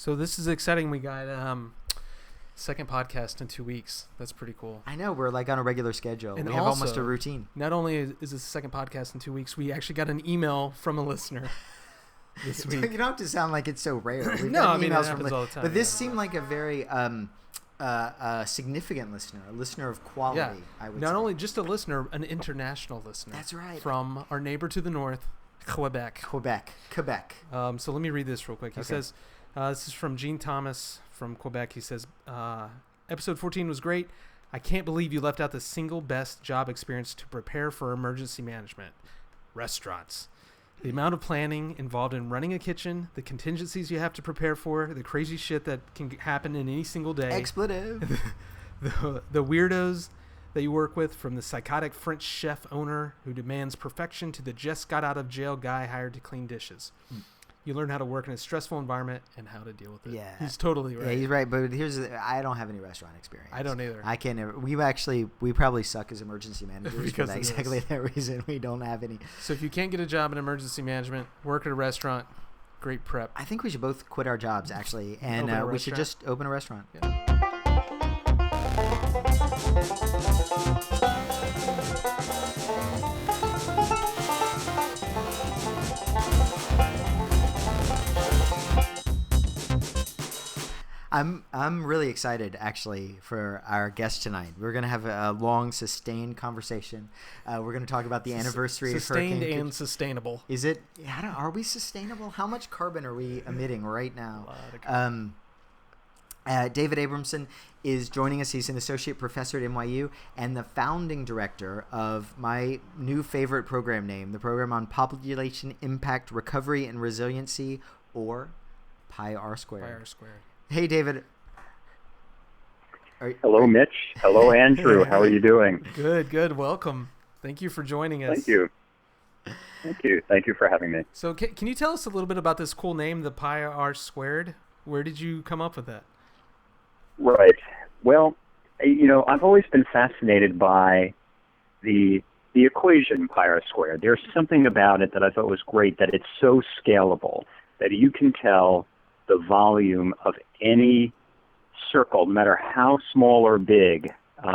So this is exciting. We got second podcast in 2 weeks. That's pretty cool. I know. We're like on a regular schedule. And we have also, almost a routine. Not only is this the second podcast in 2 weeks, we actually got an email from a listener this week. You don't have to sound like it's so rare. We've No, I mean, it emails happens all the time. But this seemed like a very significant listener, a listener of quality, Yeah. I would Not say. only just a listener, an international listener. That's right. From our neighbor to the north, Quebec. So let me read this real quick. He says, this is from Gene Thomas from Quebec. He says, episode 14 was great. I can't believe you left out the single best job experience to prepare for emergency management. Restaurants. The amount of planning involved in running a kitchen, the contingencies you have to prepare for, the crazy shit that can happen in any single day. Expletive. The weirdos that you work with, from the psychotic French chef owner who demands perfection to the just got out of jail guy hired to clean dishes. You learn how to work in a stressful environment and how to deal with it. Yeah. He's totally right. Yeah, he's right. But I don't have any restaurant experience. I don't either. I can't ever. We probably suck as emergency managers Because for of exactly this. that reason. We don't have any. So if you can't get a job in emergency management, work at a restaurant, great prep. I think we should both quit our jobs, actually, and Open a we should restaurant? just open a restaurant. Yeah. I'm really excited, actually, for our guest tonight. We're going to have a long, sustained conversation. We're going to talk about the anniversary of Hurricane Sustained and sustainable. Is it? Are we sustainable? How much carbon are we emitting right now? A lot of carbon. David Abramson is joining us. He's an associate professor at NYU and the founding director of my new favorite program name, the Program on Population Impact Recovery and Resiliency, or PI-R Squared. PI-R Squared. Hey, David. Hello, Mitch. Hello, Andrew. How are you doing? Good. Welcome. Thank you for joining us. Thank you. Thank you for having me. So can you tell us a little bit about this cool name, the PI-R Squared? Where did you come up with that? Right. Well, I've always been fascinated by the equation PI-R Squared. There's something about it that I thought was great, that it's so scalable that you can tell the volume of any circle, no matter how small or big,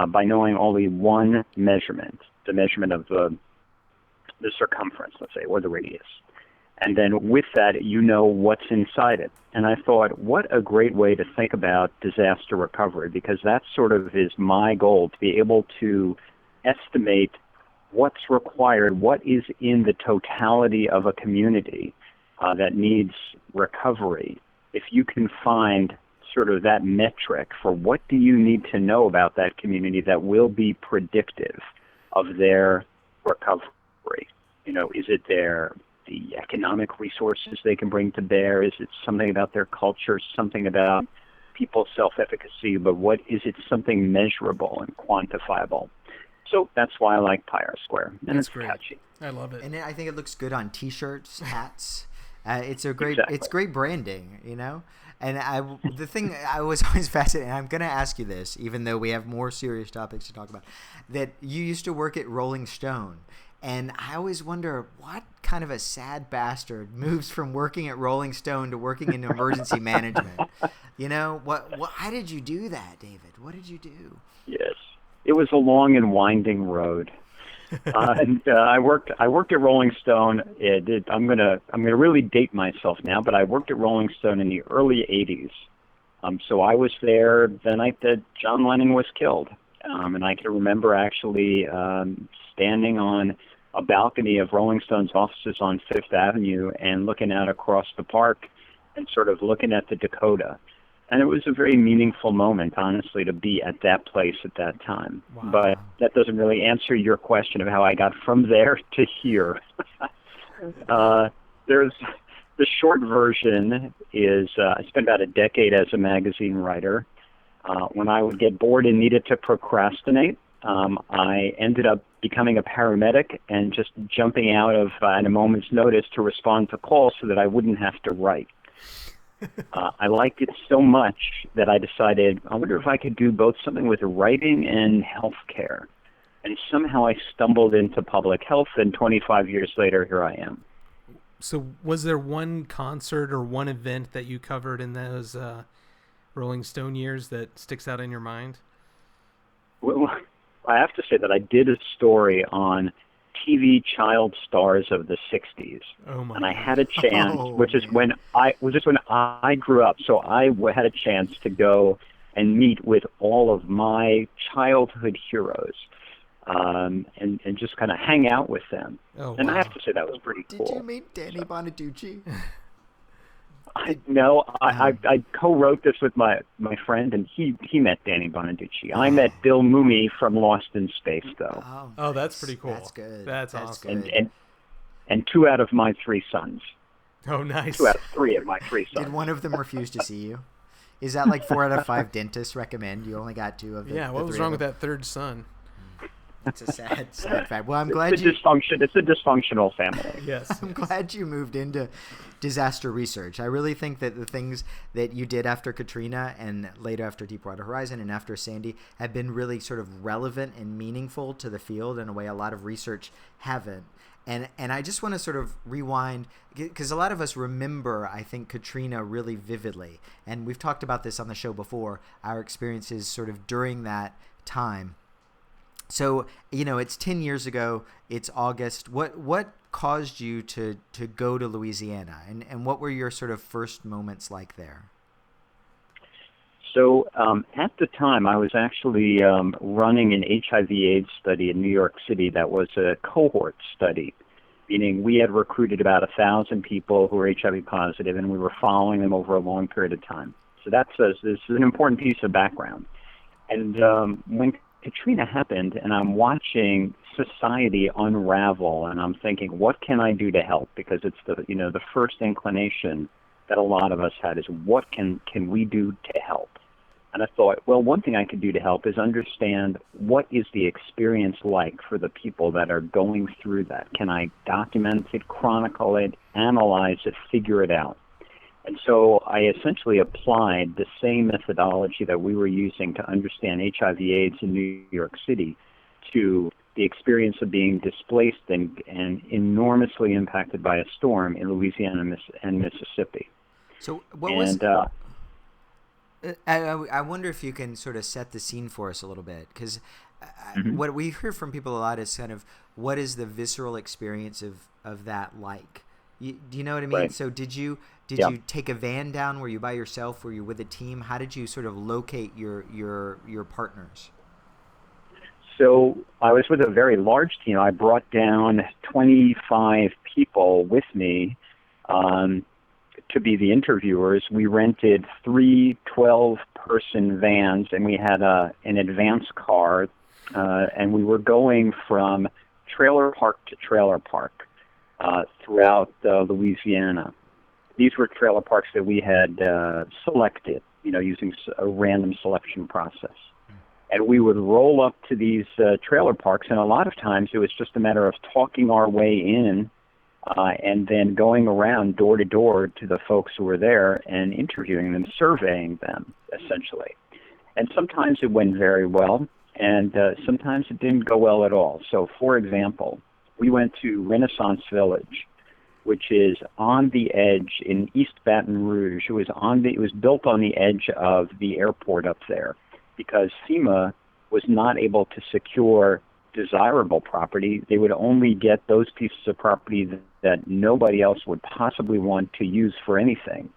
by knowing only one measurement, the measurement of the circumference, let's say, or the radius. And then with that, you know what's inside it. And I thought, what a great way to think about disaster recovery, because that sort of is my goal, to be able to estimate what's required, what is in the totality of a community that needs recovery. If you can find sort of that metric for what do you need to know about that community that will be predictive of their recovery. Is it the economic resources they can bring to bear? Is it something about their culture, something about people's self-efficacy? But what is it, something measurable and quantifiable? So that's why I like PI-R Square, and it's great. catchy. I love it. And I think it looks good on T-shirts, hats. It's great branding, And the thing I was always fascinated, and I'm going to ask you this, even though we have more serious topics to talk about, that you used to work at Rolling Stone. And I always wonder, what kind of a sad bastard moves from working at Rolling Stone to working in emergency management? How did you do that, David? What did you do? Yes, it was a long and winding road. I worked at Rolling Stone. I'm gonna really date myself now, but I worked at Rolling Stone in the early '80s. So I was there the night that John Lennon was killed, and I can remember actually standing on a balcony of Rolling Stone's offices on Fifth Avenue and looking out across the park and sort of looking at the Dakota. And it was a very meaningful moment, honestly, to be at that place at that time. Wow. But that doesn't really answer your question of how I got from there to here. There's the short version is I spent about a decade as a magazine writer. When I would get bored and needed to procrastinate, I ended up becoming a paramedic and just jumping out of at a moment's notice to respond to calls so that I wouldn't have to write. I liked it so much that I decided, I wonder if I could do both something with writing and healthcare. And somehow I stumbled into public health, and 25 years later, here I am. So was there one concert or one event that you covered in those Rolling Stone years that sticks out in your mind? Well, I have to say that I did a story on TV child stars of the '60s, and I had a chance, which is when I grew up. So I had a chance to go and meet with all of my childhood heroes, and just kind of hang out with them. And I have to say that was pretty cool. Did you meet Danny Bonaducci? I co-wrote this with my friend, and he met Danny Bonaducci. I met Bill Mumy from Lost in Space, though. Oh, that's pretty cool. That's good. That's awesome. Good. And 2 out of my 3 sons. Oh, nice. 2 out of 3 of my 3 sons. Did one of them refuse to see you? Is that like 4 out of 5 dentists recommend you only got 2 of them? Yeah, what was wrong with that third son? It's a sad fact. Well, I'm glad it's a dysfunctional family. Yes. I'm glad you moved into disaster research. I really think that the things that you did after Katrina and later after Deepwater Horizon and after Sandy have been really sort of relevant and meaningful to the field in a way a lot of research haven't. And I just want to sort of rewind, because a lot of us remember, I think, Katrina really vividly. And we've talked about this on the show before, our experiences sort of during that time. So, it's 10 years ago, it's August. What caused you to go to Louisiana, and what were your sort of first moments like there? So at the time, I was actually running an HIV/AIDS study in New York City that was a cohort study, meaning we had recruited about 1,000 people who were HIV positive, and we were following them over a long period of time. So this is an important piece of background. And when Katrina happened, and I'm watching society unravel, and I'm thinking, what can I do to help? Because it's the first inclination that a lot of us had is, what can we do to help? And I thought, well, one thing I could do to help is understand what is the experience like for the people that are going through that. Can I document it, chronicle it, analyze it, figure it out? And so I essentially applied the same methodology that we were using to understand HIV/AIDS in New York City to the experience of being displaced and enormously impacted by a storm in Louisiana and Mississippi. So I wonder if you can sort of set the scene for us a little bit, because what we hear from people a lot is kind of, what is the visceral experience of that like? Do you know what I mean? Right. So did you take a van down? Were you by yourself? Were you with a team? How did you sort of locate your partners? So I was with a very large team. I brought down 25 people with me to be the interviewers. We rented 3 12-person vans, and we had an advance car, and we were going from trailer park to trailer park throughout Louisiana. These were trailer parks that we had selected, using a random selection process. And we would roll up to these trailer parks, and a lot of times it was just a matter of talking our way in and then going around door to door to the folks who were there and interviewing them, surveying them, essentially. And sometimes it went very well, and sometimes it didn't go well at all. So, for example, we went to Renaissance Village, which is on the edge in East Baton Rouge. It was built on the edge of the airport up there, because FEMA was not able to secure desirable property. They would only get those pieces of property that nobody else would possibly want to use for anything.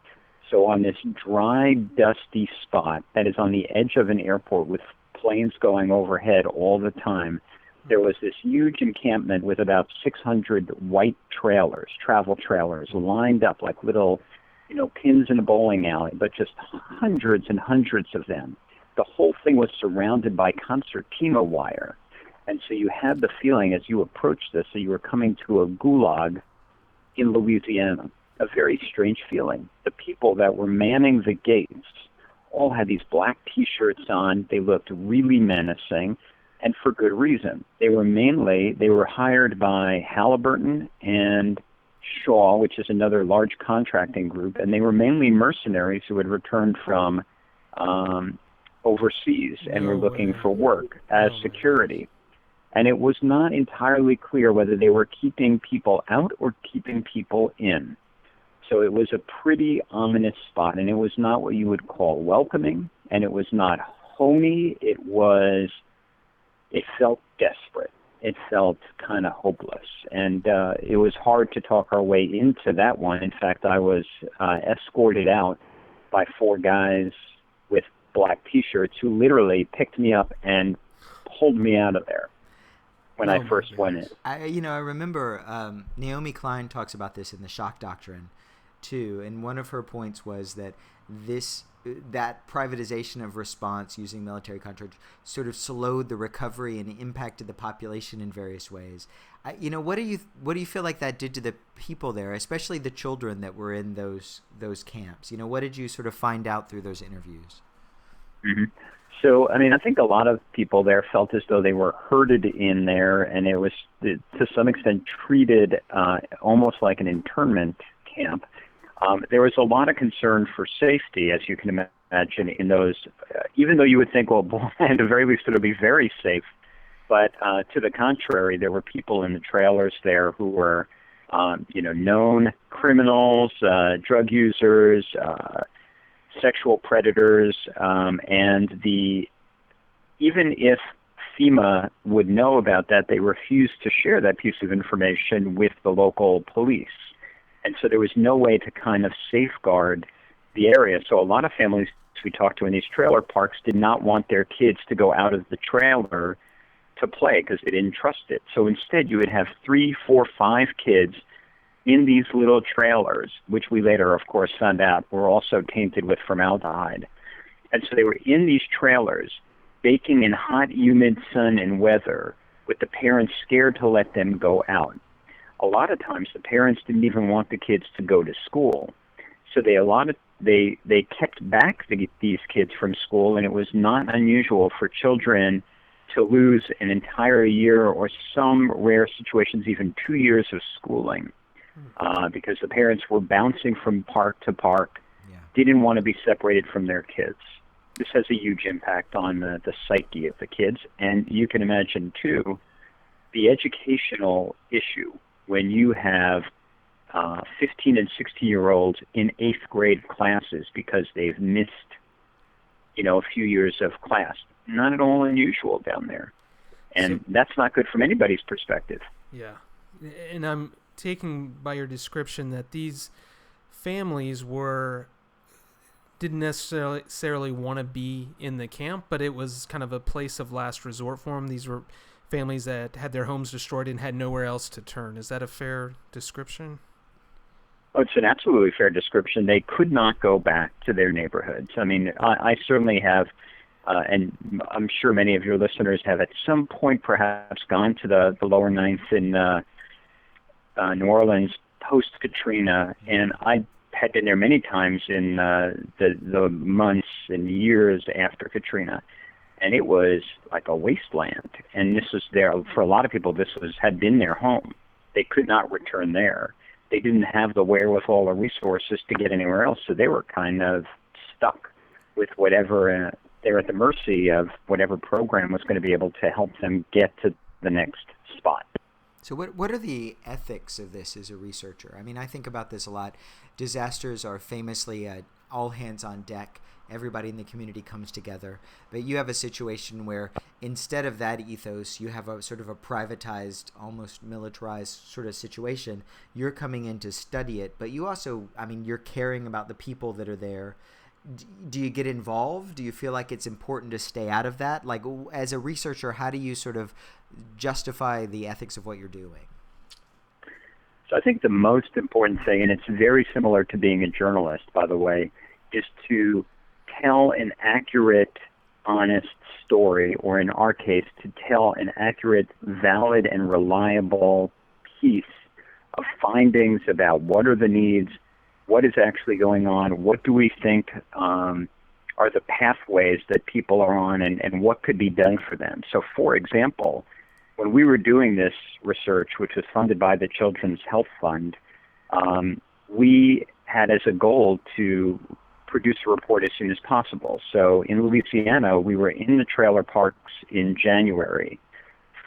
So on this dry, dusty spot that is on the edge of an airport with planes going overhead all the time, there was this huge encampment with about 600 white trailers, travel trailers, lined up like little, pins in a bowling alley, but just hundreds and hundreds of them. The whole thing was surrounded by concertina wire. And so you had the feeling as you approached this that you were coming to a gulag in Louisiana, a very strange feeling. The people that were manning the gates all had these black T-shirts on. They looked really menacing, and for good reason. They were hired by Halliburton and Shaw, which is another large contracting group, and they were mainly mercenaries who had returned from overseas and were looking for work as security. And it was not entirely clear whether they were keeping people out or keeping people in. So it was a pretty ominous spot, and it was not what you would call welcoming, and it was not homey. It felt desperate. It felt kind of hopeless, and it was hard to talk our way into that one. In fact, I was escorted out by 4 guys with black T-shirts who literally picked me up and pulled me out of there when I first went in. I remember Naomi Klein talks about this in the shock doctrine too, and one of her points was that that privatization of response using military contractors sort of slowed the recovery and impacted the population in various ways. What do you feel like that did to the people there, especially the children that were in those camps? What did you sort of find out through those interviews? Mm-hmm. So, I think a lot of people there felt as though they were herded in there, and it was, to some extent, treated almost like an internment camp. There was a lot of concern for safety, as you can imagine, in those, even though you would think, well, at the very least, it'll be very safe. But to the contrary, there were people in the trailers there who were, known criminals, drug users, sexual predators, and even if FEMA would know about that, they refused to share that piece of information with the local police. And so there was no way to kind of safeguard the area. So a lot of families we talked to in these trailer parks did not want their kids to go out of the trailer to play because they didn't trust it. So instead you would have 3, 4, 5 kids in these little trailers, which we later, of course, found out were also tainted with formaldehyde. And so they were in these trailers, baking in hot, humid sun and weather, with the parents scared to let them go out. A lot of times the parents didn't even want the kids to go to school. So they kept back these kids from school, and it was not unusual for children to lose an entire year or some rare situations even 2 years of schooling because the parents were bouncing from park to park, didn't want to be separated from their kids. This has a huge impact on the psyche of the kids, and you can imagine, too, the educational issue when you have 15 and 16-year-olds in 8th grade classes because they've missed, a few years of class. Not at all unusual down there. And that's not good from anybody's perspective. Yeah. And I'm taking by your description that these families didn't necessarily want to be in the camp, but it was kind of a place of last resort for them. These were families that had their homes destroyed and had nowhere else to turn. Is that a fair description? Oh, it's an absolutely fair description. They could not go back to their neighborhoods. I certainly have, and I'm sure many of your listeners have at some point perhaps gone to the lower ninth in New Orleans post-Katrina, and I had been there many times in the months and years after Katrina. And it was like a wasteland. And this was there, for a lot of people, had been their home. They could not return there. They didn't have the wherewithal or resources to get anywhere else, so they were kind of stuck with whatever, they were at the mercy of whatever program was going to be able to help them get to the next spot. So what are the ethics of this as a researcher? I think about this a lot. Disasters are famously all hands on deck. Everybody in the community comes together. But you have a situation where instead of that ethos, you have a sort of a privatized, almost militarized sort of situation. You're coming in to study it, but you also, you're caring about the people that are there. Do you get involved? Do you feel like it's important to stay out of that? Like, as a researcher, how do you sort of justify the ethics of what you're doing? So I think the most important thing, and it's very similar to being a journalist, by the way, is to tell an accurate, honest story, or in our case, to tell an accurate, valid, and reliable piece of findings about what are the needs, what is actually going on, what do we think are the pathways that people are on, and what could be done for them. So, for example, when we were doing this research, which was funded by the Children's Health Fund, we had as a goal to produce a report as soon as possible. So in Louisiana, we were in the trailer parks in January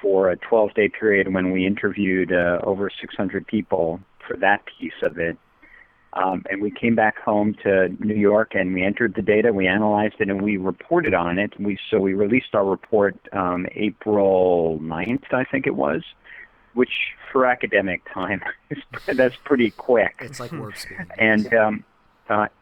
for a 12-day period when we interviewed over 600 people for that piece of it. And we came back home to New York, and we entered the data, we analyzed it, and we reported on it. So we released our report April 9th, I think it was, which for academic time, that's pretty quick. It's like warp speed. And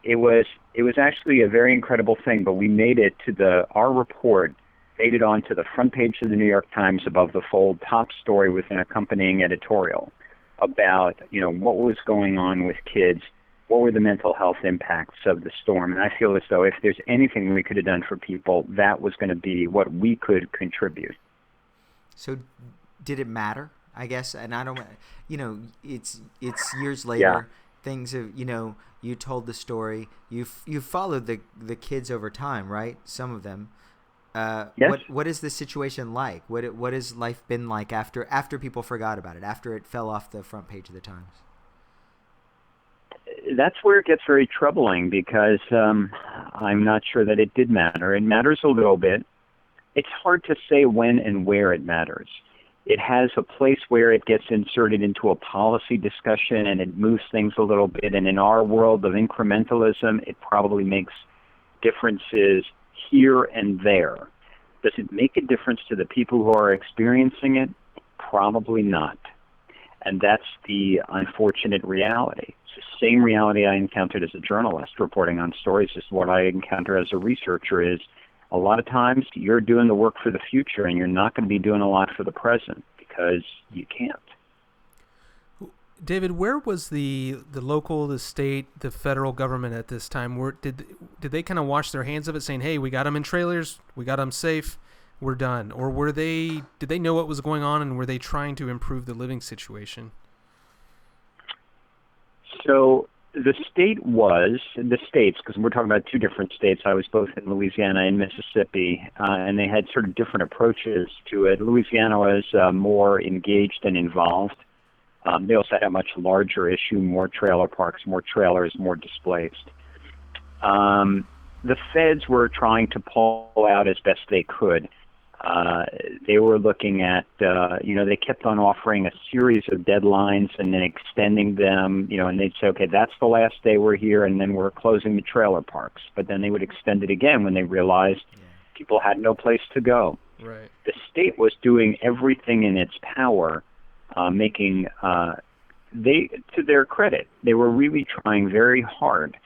it was actually a very incredible thing, but we made it to our report made it onto the front page of the New York Times above the fold, top story with an accompanying editorial about, what was going on with kids, what were the mental health impacts of the storm. And I feel as though if there's anything we could have done for people, that was going to be what we could contribute. So did it matter, I guess? And I don't, it's years later. Yeah. Things have, you told the story. You followed the kids over time, right? Some of them. Yes. What is the situation like? What has life been like after people forgot about it, after it fell off the front page of the Times? That's where it gets very troubling because I'm not sure that it did matter. It matters a little bit. It's hard to say when and where it matters. It has a place where it gets inserted into a policy discussion and it moves things a little bit. And in our world of incrementalism, it probably makes differences here and there. Does it make a difference to the people who are experiencing it? Probably not. And that's the unfortunate reality. It's the same reality I encountered as a journalist reporting on stories as what I encounter as a researcher is a lot of times you're doing the work for the future and you're not going to be doing a lot for the present because you can't. David, where was the local, the state, the federal government at this time? Did they kind of wash their hands of it saying, hey, we got them in trailers, we got them safe, we're done? Or did they know what was going on and were they trying to improve the living situation? So the states, because we're talking about two different states. I was both in Louisiana and Mississippi, and they had sort of different approaches to it. Louisiana was more engaged and involved. They also had a much larger issue, more trailer parks, more trailers, more displaced. The feds were trying to pull out as best they could. They were looking at, they kept on offering a series of deadlines and then extending them, and they'd say, okay, that's the last day we're here, and then we're closing the trailer parks. But then they would extend it again when they realized people had no place to go. Right. The state was doing everything in its power, to their credit, they were really trying very hard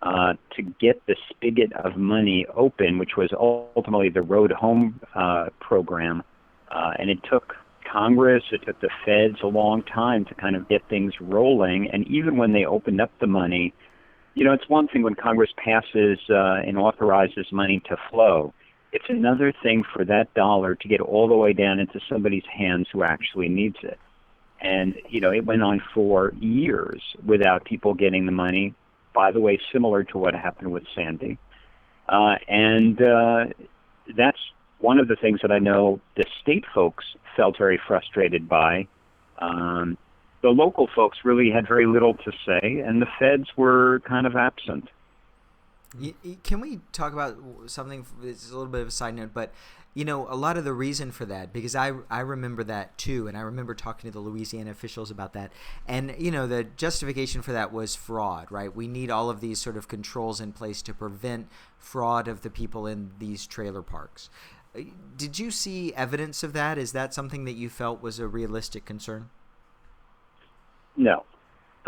to get the spigot of money open, which was ultimately the Road Home program. And it took Congress, it took the feds a long time to kind of get things rolling. And even when they opened up the money, it's one thing when Congress passes and authorizes money to flow. It's another thing for that dollar to get all the way down into somebody's hands who actually needs it. And, it went on for years without people getting the money, by the way, similar to what happened with Sandy. And that's one of the things that I know the state folks felt very frustrated by. The local folks really had very little to say, and the feds were kind of absent. Can we talk about something, it's a little bit of a side note, but a lot of the reason for that, because I remember that too, and I remember talking to the Louisiana officials about that, and the justification for that was fraud, right? We need all of these sort of controls in place to prevent fraud of the people in these trailer parks. Did you see evidence of that? Is that something that you felt was a realistic concern? No.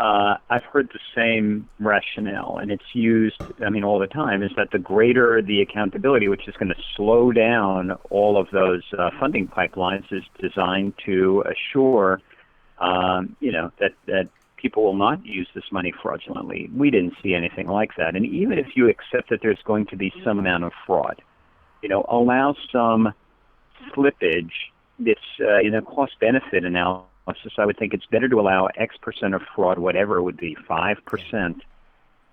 I've heard the same rationale, and it's used, all the time, is that the greater the accountability, which is going to slow down all of those funding pipelines, is designed to assure, that people will not use this money fraudulently. We didn't see anything like that. And even if you accept that there's going to be some amount of fraud, allow some slippage. It's in a cost-benefit analysis. I would think it's better to allow X percent of fraud, whatever it would be, 5%,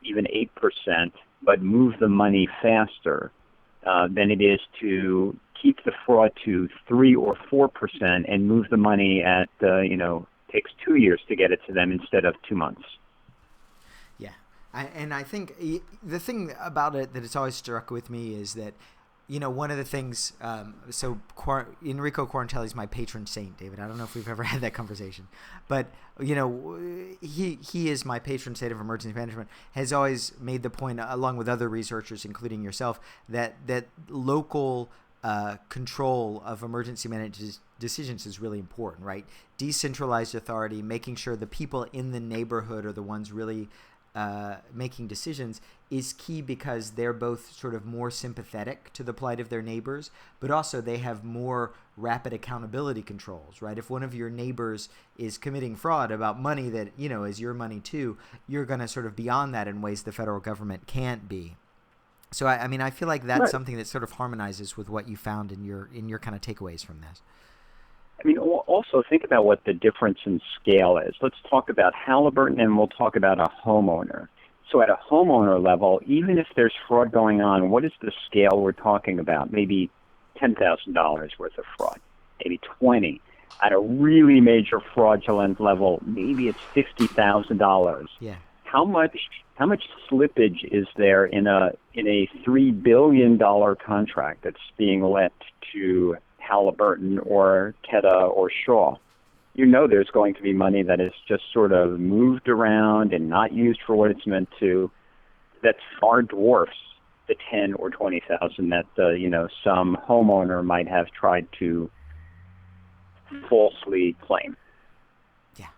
even 8%, but move the money faster than it is to keep the fraud to 3 or 4% and move the money at, takes 2 years to get it to them instead of 2 months. Yeah. I think the thing about it that has always struck with me is that one of the things, Enrico Quarantelli is my patron saint, David. I don't know if we've ever had that conversation, but, he is my patron saint of emergency management, has always made the point, along with other researchers, including yourself, that local control of emergency management decisions is really important, right? Decentralized authority, making sure the people in the neighborhood are the ones really making decisions is key, because they're both sort of more sympathetic to the plight of their neighbors, but also they have more rapid accountability controls, right? If one of your neighbors is committing fraud about money that, is your money too, you're going to sort of be on that in ways the federal government can't be. So, I feel like that's something that sort of harmonizes with what you found in your kind of takeaways from this. Also think about what the difference in scale is. Let's talk about Halliburton, and we'll talk about a homeowner. So at a homeowner level, even if there's fraud going on, what is the scale we're talking about? Maybe $10,000 worth of fraud, maybe 20. At a really major fraudulent level, maybe it's $50,000. Yeah. How much slippage is there in a $3 billion contract that's being let to Halliburton or Teta or Shaw? There's going to be money that is just sort of moved around and not used for what it's meant to, that far dwarfs the 10 or 20,000 that some homeowner might have tried to falsely claim. Yeah,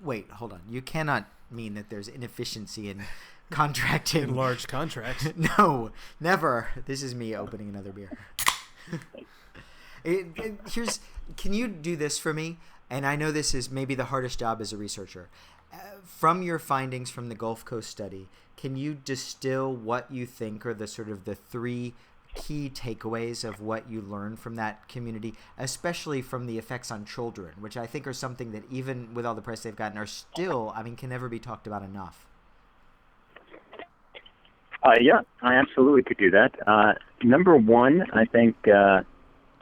wait, hold on. You cannot mean that there's inefficiency in contracting in large contracts. No, never. This is me opening another beer. Can you do this for me? And I know this is maybe the hardest job as a researcher. From your findings from the Gulf Coast study, can you distill what you think are the sort of the three key takeaways of what you learned from that community, especially from the effects on children, which I think are something that even with all the press they've gotten are still, can never be talked about enough? Yeah, I absolutely could do that. Number one, I think, to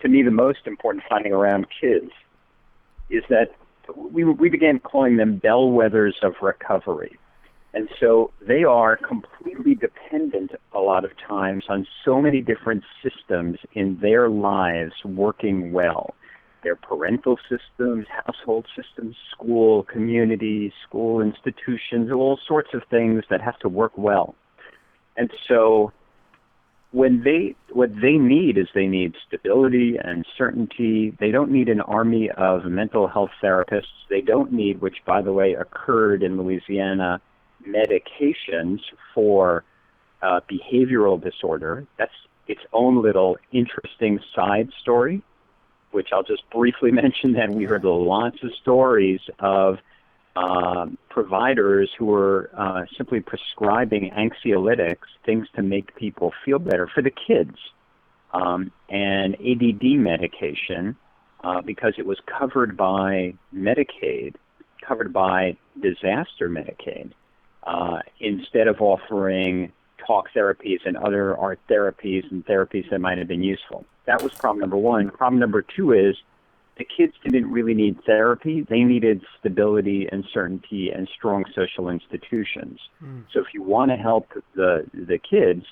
me, the most important finding around kids is that we began calling them bellwethers of recovery. And so they are completely dependent a lot of times on so many different systems in their lives working well. Their parental systems, household systems, school, community, school institutions, all sorts of things that have to work well. And so what they need is they need stability and certainty. They don't need an army of mental health therapists. They don't need, which by the way occurred in Louisiana, medications for behavioral disorder. That's its own little interesting side story, which I'll just briefly mention. Then we heard lots of stories of providers who were simply prescribing anxiolytics, things to make people feel better for the kids, and ADD medication, because it was covered by Medicaid, covered by disaster Medicaid, instead of offering talk therapies and other art therapies and therapies that might have been useful. That was problem number one. Problem number two is the kids didn't really need therapy. They needed stability and certainty and strong social institutions. So if you want to help the kids,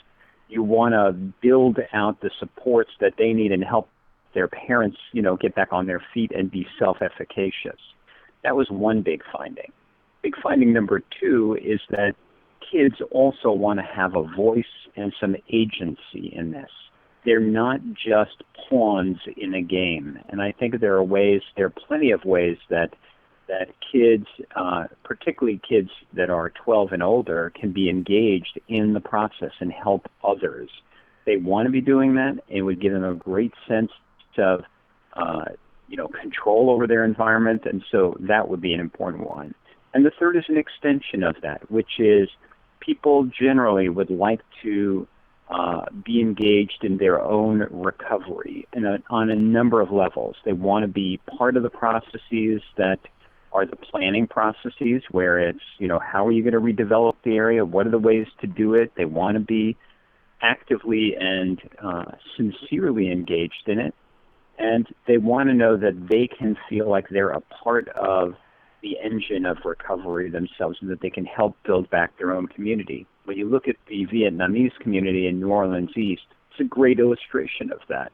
you want to build out the supports that they need and help their parents, get back on their feet and be self-efficacious. That was one big finding. Big finding number two is that kids also want to have a voice and some agency in this. They're not just pawns in a game. And I think there are plenty of ways that kids, particularly kids that are 12 and older, can be engaged in the process and help others. They want to be doing that. It would give them a great sense of, control over their environment. And so that would be an important one. And the third is an extension of that, which is people generally would like to be engaged in their own recovery on a number of levels. They want to be part of the processes that are the planning processes, where it's, how are you going to redevelop the area? What are the ways to do it? They want to be actively and sincerely engaged in it. And they want to know that they can feel like they're a part of the engine of recovery themselves, and that they can help build back their own community. When you look at the Vietnamese community in New Orleans East, It's a great illustration of that.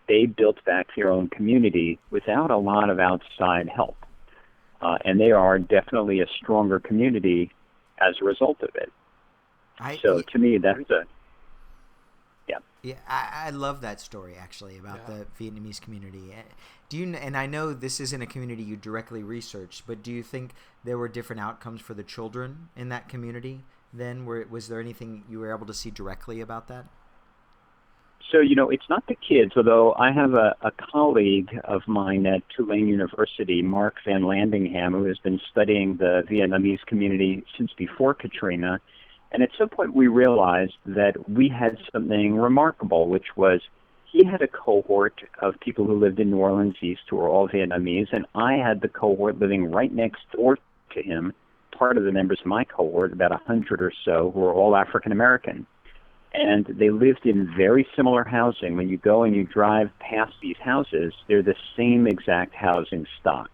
They built back their own community without a lot of outside help. And they are definitely a stronger community as a result of it. To me, that's a... Yeah, I love that story, actually, about the Vietnamese community. And I know this isn't a community you directly researched, but do you think there were different outcomes for the children in that community then? Was there anything you were able to see directly about that? So, it's not the kids, although I have a colleague of mine at Tulane University, Mark Van Landingham, who has been studying the Vietnamese community since before Katrina. And at some point we realized that we had something remarkable, which was he had a cohort of people who lived in New Orleans East who were all Vietnamese, and I had the cohort living right next door to him, part of the members of my cohort, about 100 or so, who were all African American. And they lived in very similar housing. When you go and you drive past these houses, they're the same exact housing stock.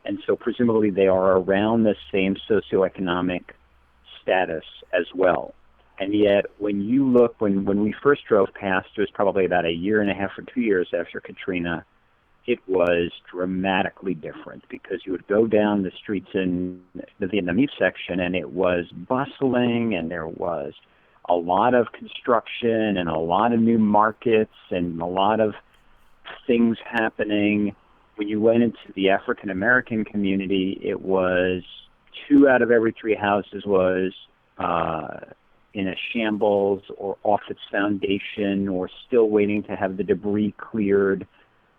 And so presumably they are around the same socioeconomic status as well. And yet, when you look, when we first drove past, it was probably about a year and a half or 2 years after Katrina, it was dramatically different because you would go down the streets in the Vietnamese section and it was bustling and there was a lot of construction and a lot of new markets and a lot of things happening. When you went into the African American community, it was 2 out of every 3 houses was in a shambles or off its foundation or still waiting to have the debris cleared.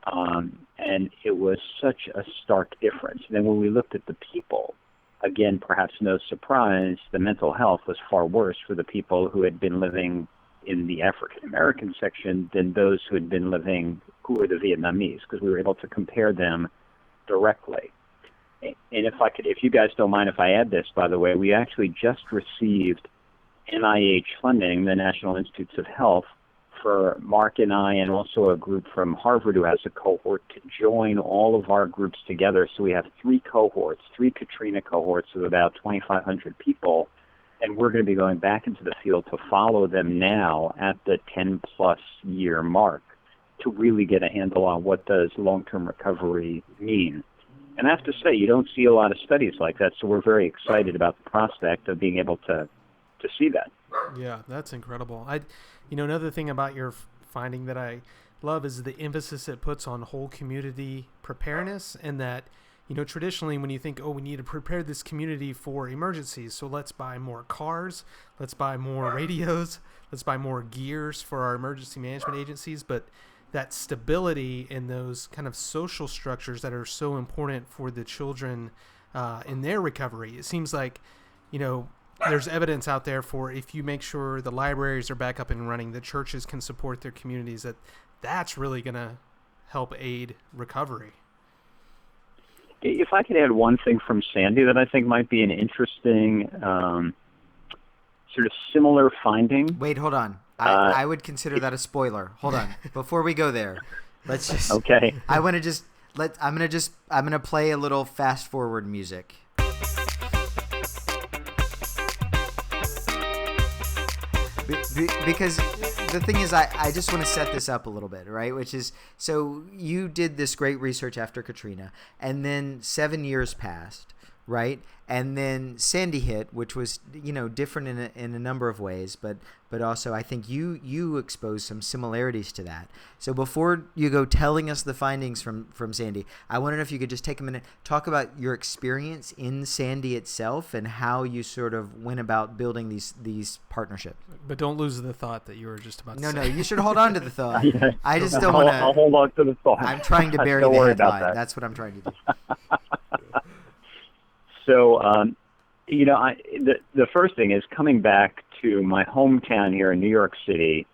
And it was such a stark difference. And then when we looked at the people, again, perhaps no surprise, the mental health was far worse for the people who had been living in the African American section than those who had been living, who were the Vietnamese, because we were able to compare them directly. And if you guys don't mind if I add this, by the way, we actually just received NIH funding, the National Institutes of Health, for Mark and I and also a group from Harvard who has a cohort to join all of our groups together. So we have 3 cohorts, 3 Katrina cohorts of about 2,500 people, and we're going to be going back into the field to follow them now at the 10-plus year mark to really get a handle on what does long-term recovery mean. And I have to say, you don't see a lot of studies like that, so we're very excited about the prospect of being able to see that. Yeah, that's incredible. Another thing about your finding that I love is the emphasis it puts on whole community preparedness, and that, traditionally when you think, we need to prepare this community for emergencies, so let's buy more cars, let's buy more radios, let's buy more gears for our emergency management agencies, but that stability in those kind of social structures that are so important for the children in their recovery. It seems like, there's evidence out there for if you make sure the libraries are back up and running, the churches can support their communities, that's really going to help aid recovery. If I could add one thing from Sandy that I think might be an interesting sort of similar finding. Wait, hold on. I would consider that a spoiler. Hold on. Before we go there, let's just... Okay. I'm going to play a little fast forward music. Because the thing is, I just want to set this up a little bit, right? Which is, so you did this great research after Katrina, and then 7 years passed, right? And then Sandy hit, which was, different in a number of ways, but also I think you exposed some similarities to that. So before you go telling us the findings from Sandy, I wondered if you could just take a minute, talk about your experience in Sandy itself and how you sort of went about building these partnerships. But don't lose the thought that you were just about to say. No, you should hold on to the thought. Yeah. I just don't want to. I'll hold on to the thought. I'm trying to bury the headline. That's what I'm trying to do. So, the first thing is coming back to my hometown here in New York City,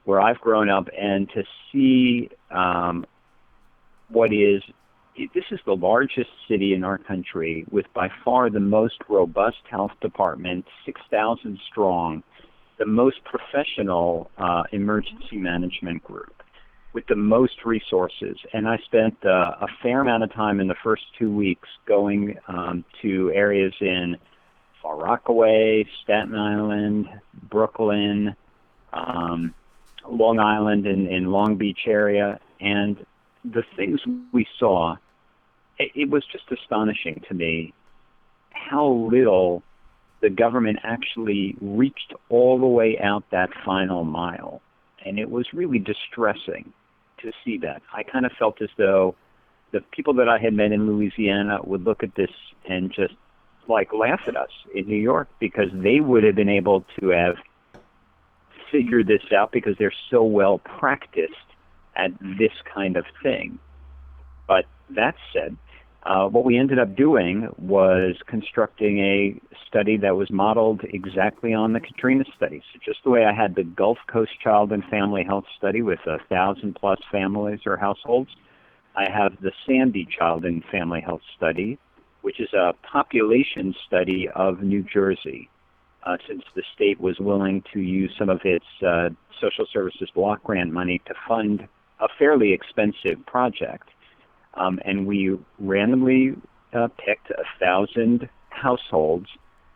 where I've grown up, and to see this is the largest city in our country with by far the most robust health department, 6,000 strong, the most professional emergency management group, with the most resources. And I spent a fair amount of time in the first 2 weeks going to areas in Far Rockaway, Staten Island, Brooklyn, Long Island and in Long Beach area, and the things we saw, it was just astonishing to me how little the government actually reached all the way out that final mile. And it was really distressing to see that. I kind of felt as though the people that I had met in Louisiana would look at this and just like laugh at us in New York, because they would have been able to have figured this out because they're so well practiced at this kind of thing. But that said, what we ended up doing was constructing a study that was modeled exactly on the Katrina study. So just the way I had the Gulf Coast Child and Family Health Study with 1,000+ families or households, I have the Sandy Child and Family Health Study, which is a population study of New Jersey, since the state was willing to use some of its social services block grant money to fund a fairly expensive project. And we randomly picked 1,000 households,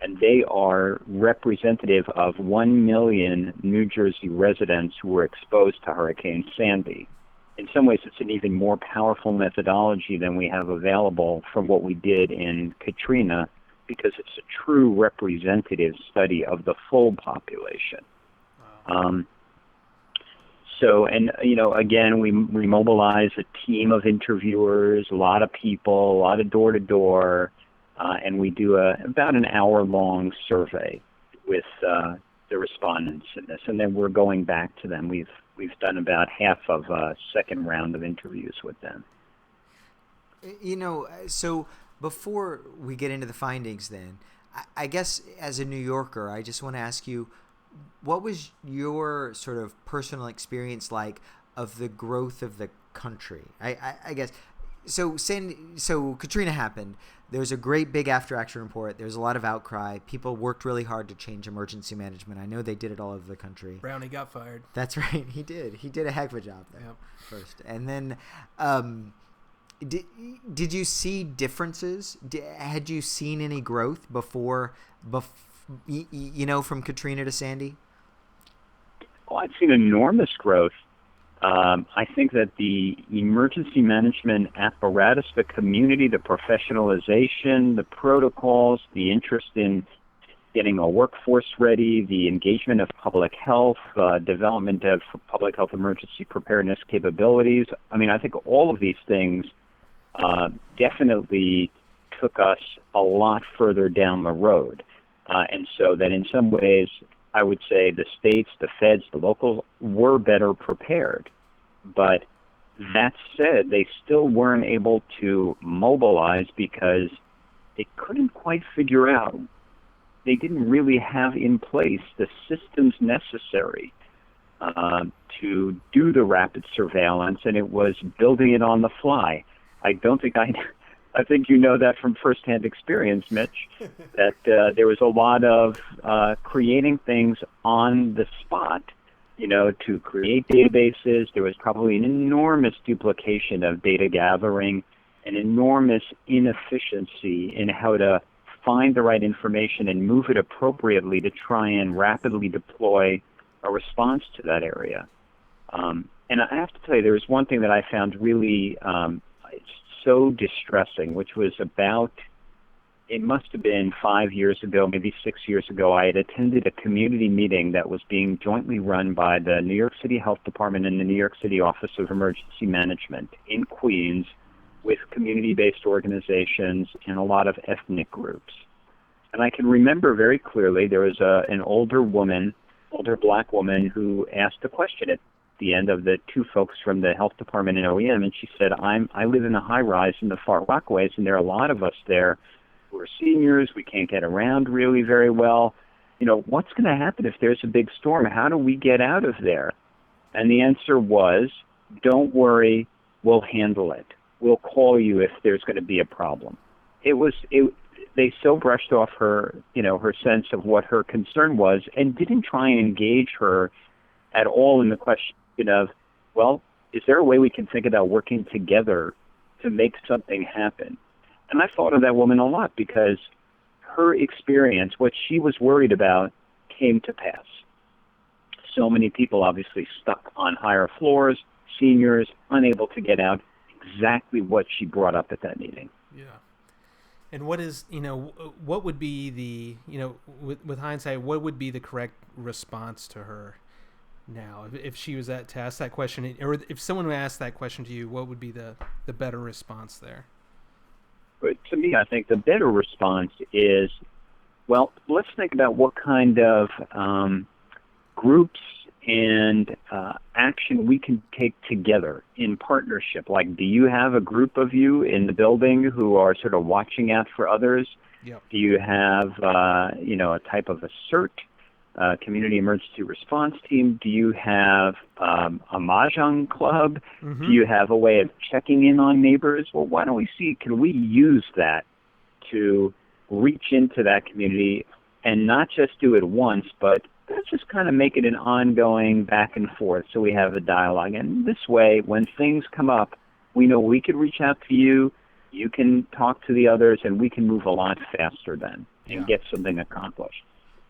and they are representative of 1 million New Jersey residents who were exposed to Hurricane Sandy. In some ways, it's an even more powerful methodology than we have available from what we did in Katrina, because it's a true representative study of the full population. Wow. So, and, again, we mobilize a team of interviewers, a lot of people, a lot of door-to-door, and we do about an hour-long survey with the respondents in this. And then we're going back to them. We've done about half of a second round of interviews with them. So before we get into the findings then, I guess as a New Yorker, I just want to ask you, what was your sort of personal experience like of the growth of the country? I guess so. Katrina happened. There's a great big after-action report. There's a lot of outcry. People worked really hard to change emergency management. I know they did it all over the country. Brownie got fired. That's right. He did. He did a heck of a job there. Yep. First, and then did you see differences? Had you seen any growth before from Katrina to Sandy? Well, I've seen enormous growth. I think that the emergency management apparatus, the community, the professionalization, the protocols, the interest in getting a workforce ready, the engagement of public health, development of public health emergency preparedness capabilities. I mean, I think all of these things definitely took us a lot further down the road. And so that in some ways, I would say the states, the feds, the locals were better prepared. But that said, they still weren't able to mobilize because they couldn't quite figure out. They didn't really have in place the systems necessary to do the rapid surveillance, and it was building it on the fly. I think you know that from firsthand experience, Mitch, that there was a lot of creating things on the spot, to create databases. There was probably an enormous duplication of data gathering, an enormous inefficiency in how to find the right information and move it appropriately to try and rapidly deploy a response to that area. And I have to tell you, there was one thing that I found really so distressing, which was it must have been 5 years ago, maybe 6 years ago. I had attended a community meeting that was being jointly run by the New York City Health Department and the New York City Office of Emergency Management in Queens, with community-based organizations and a lot of ethnic groups. And I can remember very clearly there was an older black woman, who asked a question at the end of the two folks from the health department and OEM, and she said, I live in a high-rise in the Far Rockaways, and there are a lot of us there who are seniors. We can't get around really very well. What's going to happen if there's a big storm? How do we get out of there? And the answer was, don't worry, we'll handle it. We'll call you if there's going to be a problem. They so brushed off her, her sense of what her concern was, and didn't try and engage her at all in the question of, well, is there a way we can think about working together to make something happen? And I thought of that woman a lot, because her experience, what she was worried about, came to pass. So many people obviously stuck on higher floors, seniors, unable to get out. Exactly what she brought up at that meeting. Yeah. And what is, what would be the, with hindsight, what would be the correct response to her now? If she was to ask that question, or if someone would ask that question to you, what would be the better response there? But to me, I think the better response is, well, let's think about what kind of groups and action we can take together in partnership. Like, do you have a group of you in the building who are sort of watching out for others? Yep. Do you have, a type of a CERT, community emergency response team? Do you have a mahjong club? Mm-hmm. Do you have a way of checking in on neighbors? Well, why don't we see, can we use that to reach into that community and not just do it once, but let's just kind of make it an ongoing back and forth so we have a dialogue. And this way, when things come up, we know we could reach out to you, you can talk to the others, and we can move a lot faster then and get something accomplished.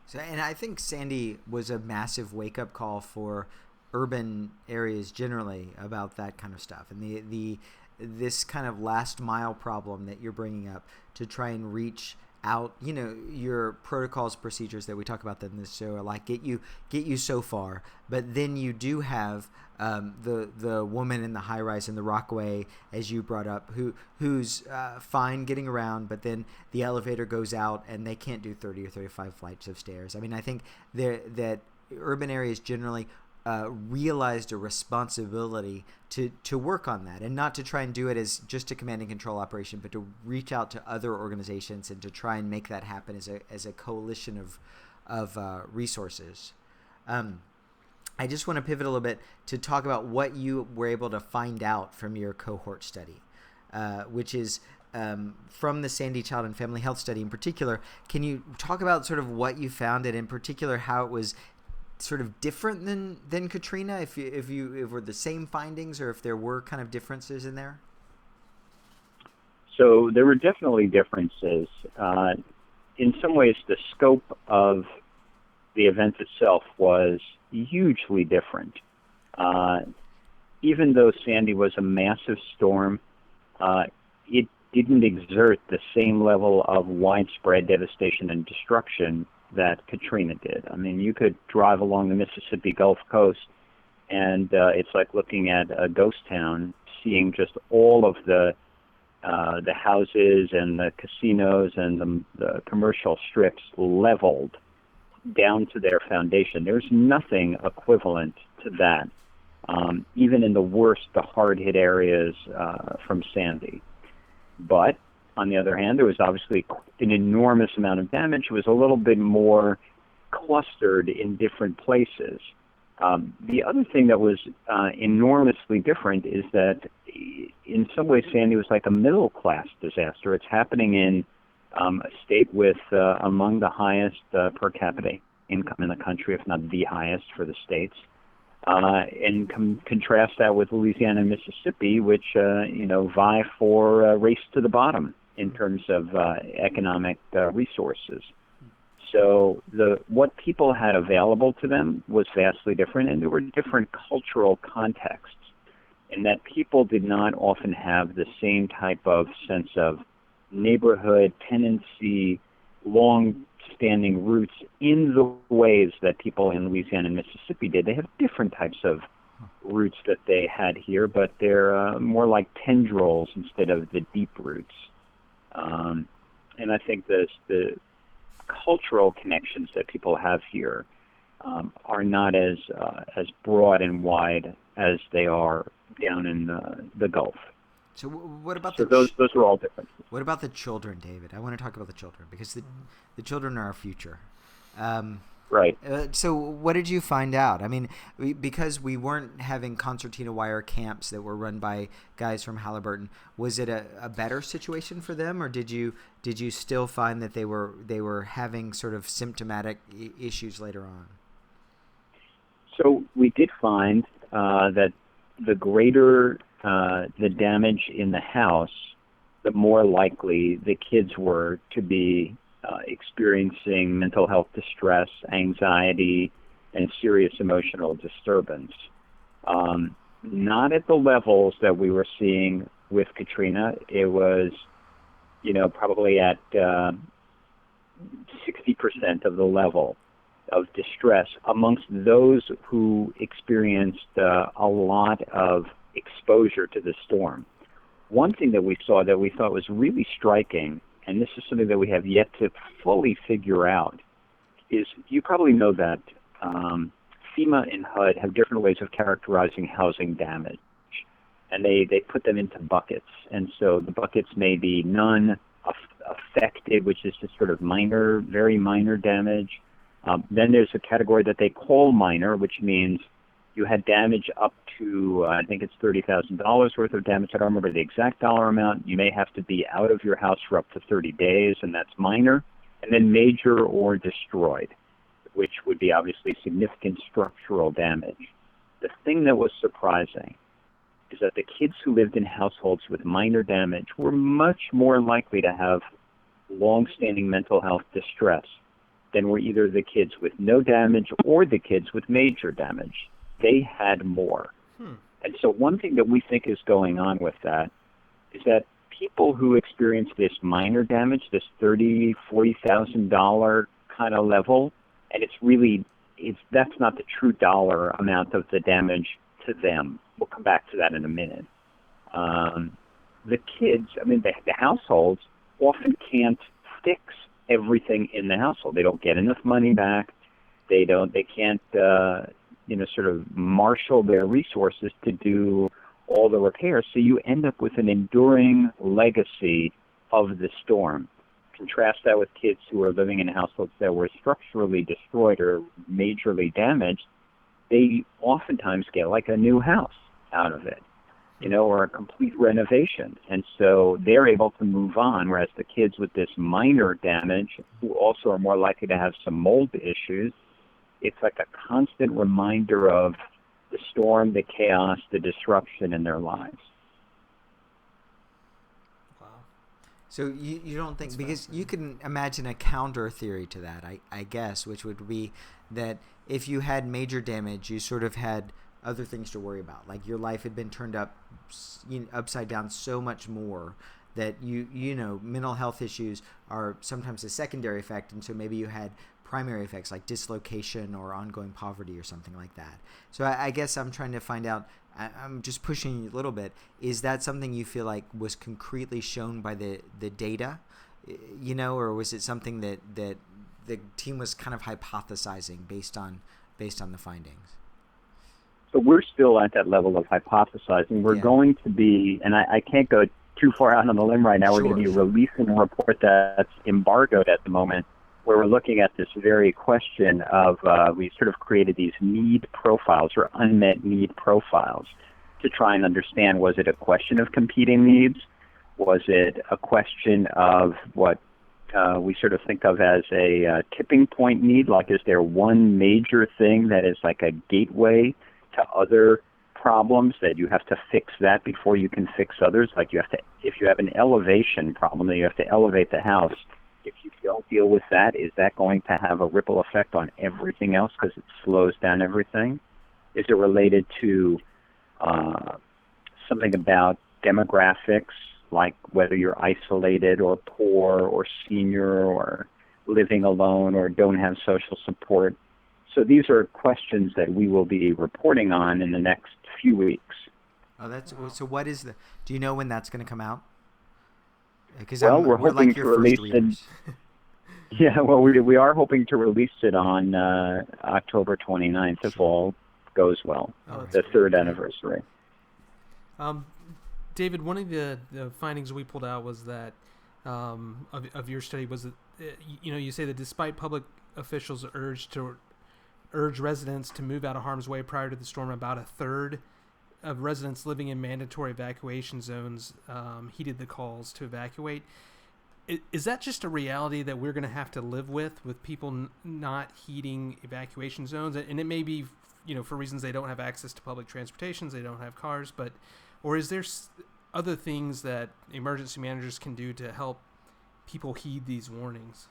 So, and I think Sandy was a massive wake-up call for urban areas generally about that kind of stuff. And this kind of last mile problem that you're bringing up to try and reach out, your protocols, procedures that we talk about in this show are like get you so far, but then you do have the woman in the high rise in the Rockaway, as you brought up, who's fine getting around, but then the elevator goes out and they can't do 30 or 35 flights of stairs. I mean, I think that urban areas generally realized a responsibility to work on that, and not to try and do it as just a command and control operation, but to reach out to other organizations and to try and make that happen as a coalition of resources. I just want to pivot a little bit to talk about what you were able to find out from your cohort study, which is from the Sandy Child and Family Health Study in particular. Can you talk about sort of what you found, and in particular how it was sort of different than Katrina, if were the same findings, or if there were kind of differences in there? So there were definitely differences. In some ways, the scope of the event itself was hugely different. Even though Sandy was a massive storm, it didn't exert the same level of widespread devastation and destruction that Katrina did. I mean, you could drive along the Mississippi Gulf Coast, and it's like looking at a ghost town, seeing just all of the houses and the casinos and the commercial strips leveled down to their foundation. There's nothing equivalent to that, even in the worst, the hard-hit areas from Sandy. But on the other hand, there was obviously an enormous amount of damage. It was a little bit more clustered in different places. The other thing that was enormously different is that in some ways Sandy was like a middle-class disaster. It's happening in a state with among the highest per capita income in the country, if not the highest for the states. And contrast that with Louisiana and Mississippi, which vie for a race to the bottom in terms of economic resources. So what people had available to them was vastly different, and there were different cultural contexts, in that people did not often have the same type of sense of neighborhood, tenancy, long-standing roots in the ways that people in Louisiana and Mississippi did. They have different types of roots that they had here, but they're more like tendrils instead of the deep roots. And I think the cultural connections that people have here are not as broad and wide as they are down in the Gulf. So what about those are all different. What about the children, David? I want to talk about the children, because the children are our future. Right. So what did you find out? I mean, because we weren't having concertina wire camps that were run by guys from Halliburton, was it a better situation for them, or did you still find that they were having sort of symptomatic issues later on? So we did find that the greater the damage in the house, the more likely the kids were to be experiencing mental health distress, anxiety, and serious emotional disturbance. Not at the levels that we were seeing with Katrina. It was, probably at 60% of the level of distress amongst those who experienced a lot of exposure to the storm. One thing that we saw that we thought was really striking, and this is something that we have yet to fully figure out, is you probably know that FEMA and HUD have different ways of characterizing housing damage, and they put them into buckets. And so the buckets may be none, affected, which is just sort of minor, very minor damage. Then there's a category that they call minor, which means you had damage up to, I think it's $30,000 worth of damage. I don't remember the exact dollar amount. You may have to be out of your house for up to 30 days, and that's minor. And then major or destroyed, which would be obviously significant structural damage. The thing that was surprising is that the kids who lived in households with minor damage were much more likely to have long-standing mental health distress than were either the kids with no damage or the kids with major damage. They had more. And so one thing that we think is going on with that is that people who experience this minor damage, this $30,000, $40,000 kind of level, and that's not the true dollar amount of the damage to them. We'll come back to that in a minute. The kids, the households often can't fix everything in the household. They don't get enough money back. They can't, sort of marshal their resources to do all the repairs. So you end up with an enduring legacy of the storm. Contrast that with kids who are living in households that were structurally destroyed or majorly damaged. They oftentimes get like a new house out of it, or a complete renovation. And so they're able to move on, whereas the kids with this minor damage, who also are more likely to have some mold issues, it's like a constant reminder of the storm, the chaos, the disruption in their lives. Wow. So you don't think, because you can imagine a counter theory to that, I guess, which would be that if you had major damage, you sort of had other things to worry about. Like your life had been turned upside down so much more that mental health issues are sometimes a secondary effect, and so maybe you had primary effects like dislocation or ongoing poverty or something like that. So I guess I'm trying to find out, I'm just pushing you a little bit, is that something you feel like was concretely shown by the data, or was it something that the team was kind of hypothesizing based on the findings? So we're still at that level of hypothesizing. We're going to be, and I can't go too far out on the limb right now, we're going to be releasing a report that's embargoed at the moment, where we're looking at this very question of, we sort of created these need profiles or unmet need profiles to try and understand, was it a question of competing needs? Was it a question of what we sort of think of as a tipping point need? Like, is there one major thing that is like a gateway to other problems that you have to fix that before you can fix others? Like if you have an elevation problem, then you have to elevate the house. If you don't deal with that, is that going to have a ripple effect on everything else because it slows down everything? Is it related to something about demographics, like whether you're isolated or poor or senior or living alone or don't have social support? So these are questions that we will be reporting on in the next few weeks. So what is do you know when that's going to come out? Because we're hoping to release it. Yeah, well, we are hoping to release it on October 29th if all goes well, the third anniversary. David, one of the findings we pulled out was that of your study was that you say that despite public officials urge residents to move out of harm's way prior to the storm, about a third of residents living in mandatory evacuation zones heeded the calls to evacuate. Is that just a reality that we're going to have to live with people not heeding evacuation zones? And it may be, for reasons they don't have access to public transportation, they don't have cars, or is there other things that emergency managers can do to help people heed these warnings?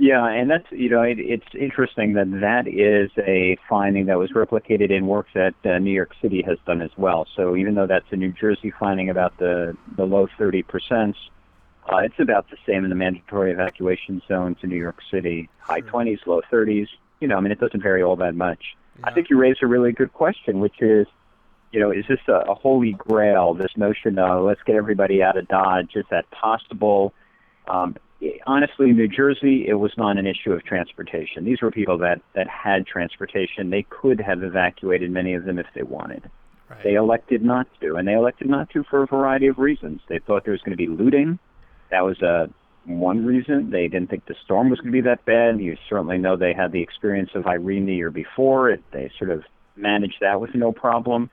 Yeah, and that's, it's interesting that is a finding that was replicated in work that New York City has done as well. So even though that's a New Jersey finding about the low 30%, it's about the same in the mandatory evacuation zones in New York City, high 20s, low 30s. It doesn't vary all that much. Yeah. I think you raised a really good question, which is, is this a holy grail, this notion of let's get everybody out of Dodge? Is that possible? Honestly, New Jersey, it was not an issue of transportation. These were people that had transportation. They could have evacuated, many of them, if they wanted. Right. They elected not to, and they elected not to for a variety of reasons. They thought there was going to be looting. That was one reason. They didn't think the storm was going to be that bad. You certainly know they had the experience of Irene the year before. They sort of managed that with no problem.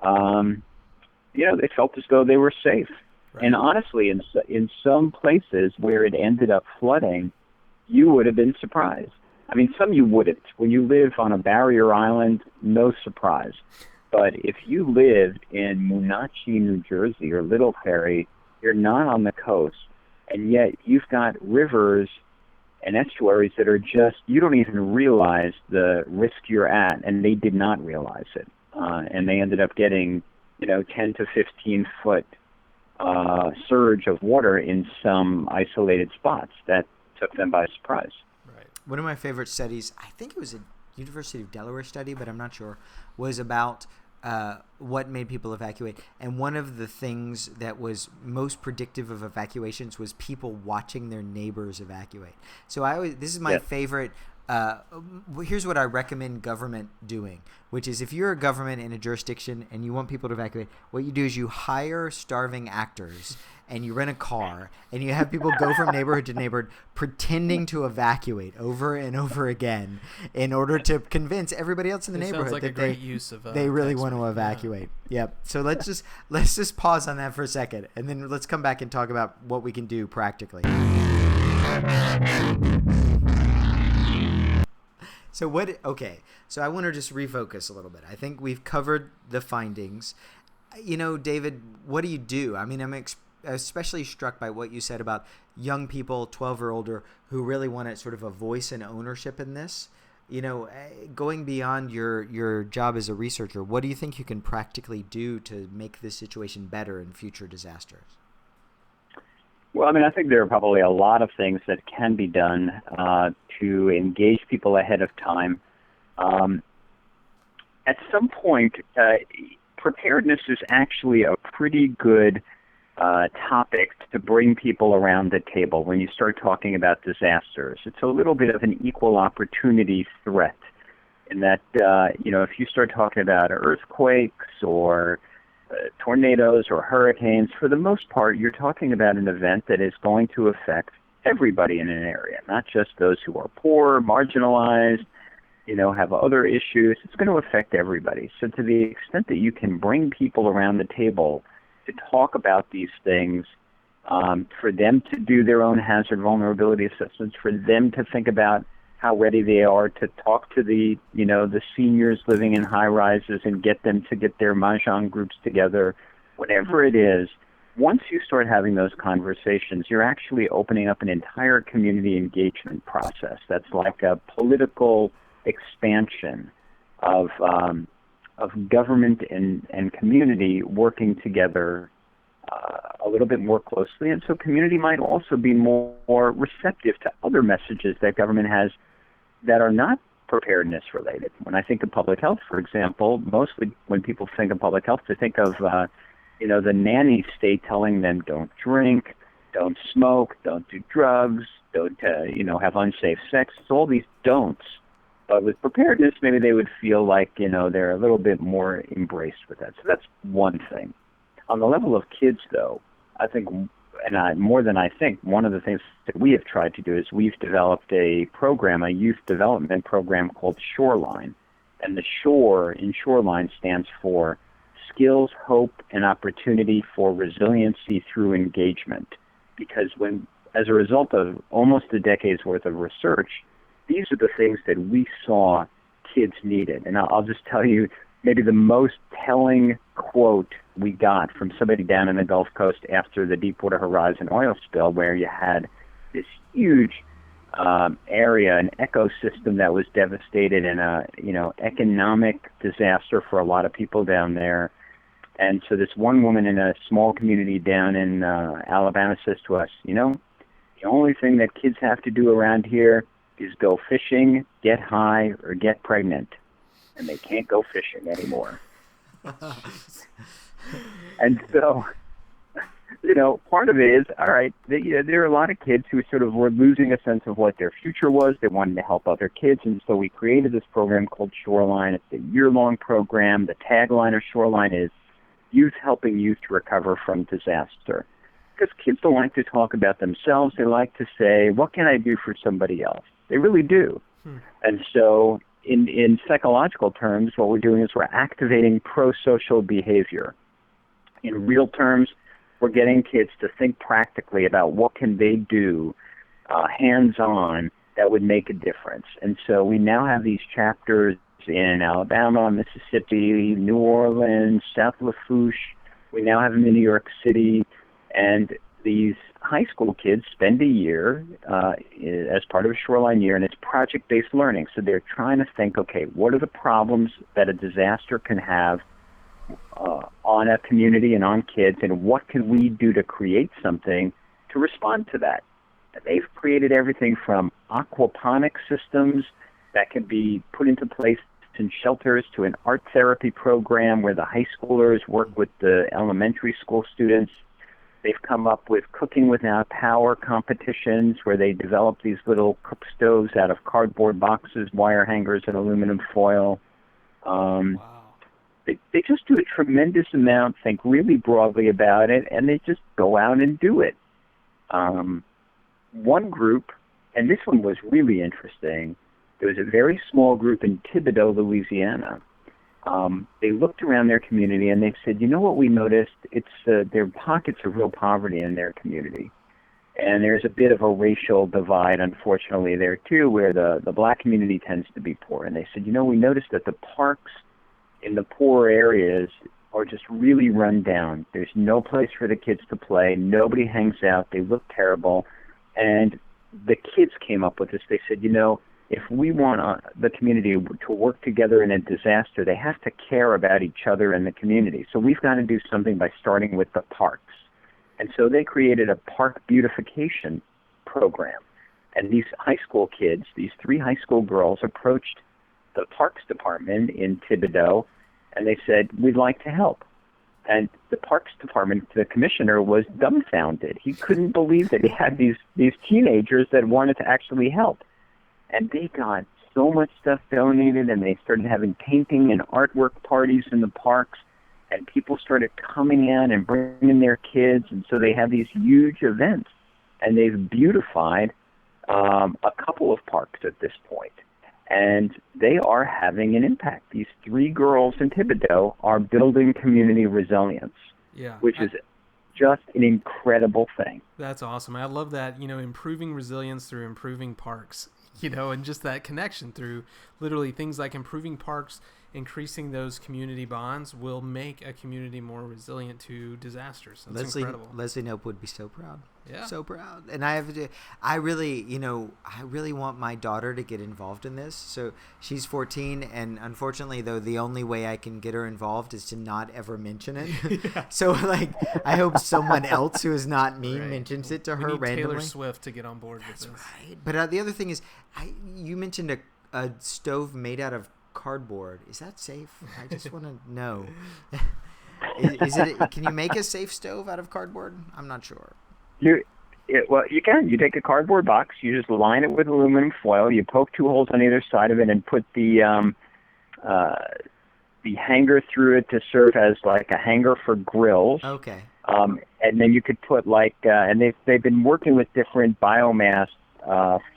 They felt as though they were safe. Right. And honestly, in some places where it ended up flooding, you would have been surprised. I mean, some you wouldn't. When you live on a barrier island, no surprise. But if you lived in Moonachie, New Jersey, or Little Ferry, you're not on the coast, and yet you've got rivers and estuaries that are just, you don't even realize the risk you're at, and they did not realize it. And they ended up getting, 10 to 15 foot surge of water in some isolated spots that took them by surprise. Right. One of my favorite studies, I think it was a University of Delaware study, but I'm not sure, was about what made people evacuate. And one of the things that was most predictive of evacuations was people watching their neighbors evacuate. So this is my favorite. Here's what I recommend government doing, which is if you're a government in a jurisdiction and you want people to evacuate, what you do is you hire starving actors and you rent a car and you have people go from neighborhood to neighborhood pretending to evacuate over and over again in order to convince everybody else in the neighborhood that they really want to evacuate. Yeah. Yep. So let's just pause on that for a second, and then let's come back and talk about what we can do practically. So I want to just refocus a little bit. I think we've covered the findings. David, what do you do? I mean, I'm especially struck by what you said about young people, 12 or older, who really want sort of a voice and ownership in this. Going beyond your job as a researcher, what do you think you can practically do to make this situation better in future disasters? Well, I think there are probably a lot of things that can be done to engage people ahead of time. At some point, preparedness is actually a pretty good topic to bring people around the table when you start talking about disasters. It's a little bit of an equal opportunity threat in that, if you start talking about earthquakes or tornadoes or hurricanes, for the most part, you're talking about an event that is going to affect everybody in an area, not just those who are poor, marginalized, have other issues. It's going to affect everybody. So to the extent that you can bring people around the table to talk about these things, for them to do their own hazard vulnerability assessments, for them to think about how ready they are to talk to the seniors living in high rises and get them to get their mahjong groups together, whatever it is. Once you start having those conversations, you're actually opening up an entire community engagement process. That's like a political expansion of government and community working together a little bit more closely. And so community might also be more receptive to other messages that government has that are not preparedness related. When I think of public health, for example, mostly when people think of public health, they think of the nanny state telling them don't drink, don't smoke, don't do drugs, don't have unsafe sex. It's all these don'ts. But with preparedness, maybe they would feel like they're a little bit more embraced with that. So that's one thing. On the level of kids, though, I think, more than I think, one of the things that we have tried to do is we've developed a youth development program called Shoreline. And the shore in Shoreline stands for Skills, Hope, and Opportunity for Resiliency Through Engagement. Because as a result of almost a decade's worth of research, these are the things that we saw kids needed. And I'll just tell you, maybe the most telling quote we got from somebody down in the Gulf Coast after the Deepwater Horizon oil spill, where you had this huge area, an ecosystem that was devastated, and a economic disaster for a lot of people down there. And so this one woman in a small community down in Alabama says to us, the only thing that kids have to do around here is go fishing, get high, or get pregnant. And they can't go fishing anymore. And so, part of it is, all right, there are a lot of kids who sort of were losing a sense of what their future was. They wanted to help other kids. And so we created this program called Shoreline. It's a year-long program. The tagline of Shoreline is youth helping youth to recover from disaster. Because kids don't like to talk about themselves. They like to say, what can I do for somebody else? They really do. And so in psychological terms, what we're doing is we're activating pro-social behavior. In real terms, we're getting kids to think practically about what can they do hands-on that would make a difference. And so we now have these chapters in Alabama, Mississippi, New Orleans, South Lafourche. We now have them in New York City. And these high school kids spend a year as part of a Shoreline year, and it's project-based learning. So they're trying to think, okay, what are the problems that a disaster can have on a community and on kids, and what can we do to create something to respond to that? And they've created everything from aquaponic systems that can be put into place in shelters to an art therapy program where the high schoolers work with the elementary school students. They've come up with cooking without power competitions where they develop these little cook stoves out of cardboard boxes, wire hangers, and aluminum foil. Wow. They just do a tremendous amount, think really broadly about it, and they just go out and do it. One group, and this one was really interesting, there was a very small group in Thibodaux, Louisiana. They looked around their community and they said, what we noticed? It's there are pockets of real poverty in their community. And there's a bit of a racial divide, unfortunately, there too, where the black community tends to be poor. And they said, we noticed that the parks in the poor areas are just really run down. There's no place for the kids to play. Nobody hangs out. They look terrible. And the kids came up with this. They said, if we want the community to work together in a disaster, they have to care about each other and the community. So we've got to do something by starting with the parks. And so they created a park beautification program. And these high school kids, these 3 high school girls, approached the parks department in Thibodaux, and they said, we'd like to help. And the parks department, the commissioner, was dumbfounded. He couldn't believe that he had these teenagers that wanted to actually help. And they got so much stuff donated, and they started having painting and artwork parties in the parks, and people started coming in and bringing their kids, and so they have these huge events. And they've beautified a couple of parks at this point. And they are having an impact. These 3 girls in Thibodaux are building community resilience, which is just an incredible thing. That's awesome. I love that, improving resilience through improving parks, and just that connection through literally things like improving parks, increasing those community bonds will make a community more resilient to disasters. That's incredible. Leslie Knope would be so proud. Yeah. So proud. And I really want my daughter to get involved in this. So she's 14, and unfortunately, though, the only way I can get her involved is to not ever mention it. Yeah. So, I hope someone else who is not me mentions it to her randomly. Taylor Swift to get on board with this. That's right. But the other thing is, you mentioned a stove made out of cardboard. Is that safe? I just want to know. Is it? Can you make a safe stove out of cardboard? I'm not sure. You can. You take a cardboard box, you just line it with aluminum foil, you poke 2 holes on either side of it, and put the hanger through it to serve as like a hanger for grills. Okay. And then you could put and they've been working with different biomass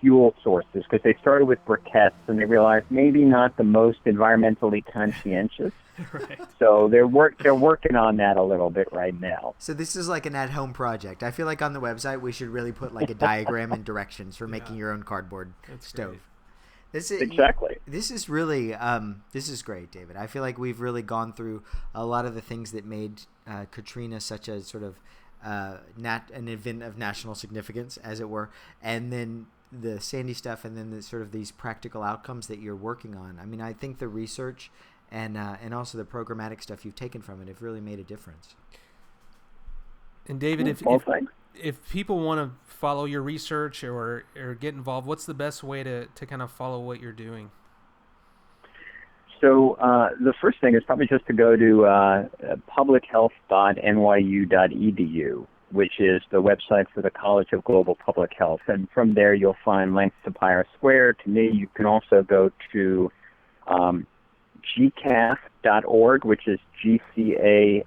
fuel sources, because they started with briquettes and they realized maybe not the most environmentally conscientious. Right. So they're working on that a little bit right now. So this is like an at-home project. I feel like on the website we should really put like a diagram and directions for making your own cardboard stove. Exactly. This is really this is great, David. I feel like we've really gone through a lot of the things that made Katrina such a sort of an event of national significance, as it were, and then the Sandy stuff and then the sort of these practical outcomes that you're working on. I mean, I think the research and also the programmatic stuff you've taken from it have really made a difference. And David, if people want to follow your research or get involved, what's the best way to kind of follow what you're doing? So the first thing is probably just to go to publichealth.nyu.edu, which is the website for the College of Global Public Health. And from there, you'll find links to Pira Square. To me, you can also go to gcaf.org, which is GCAFH.org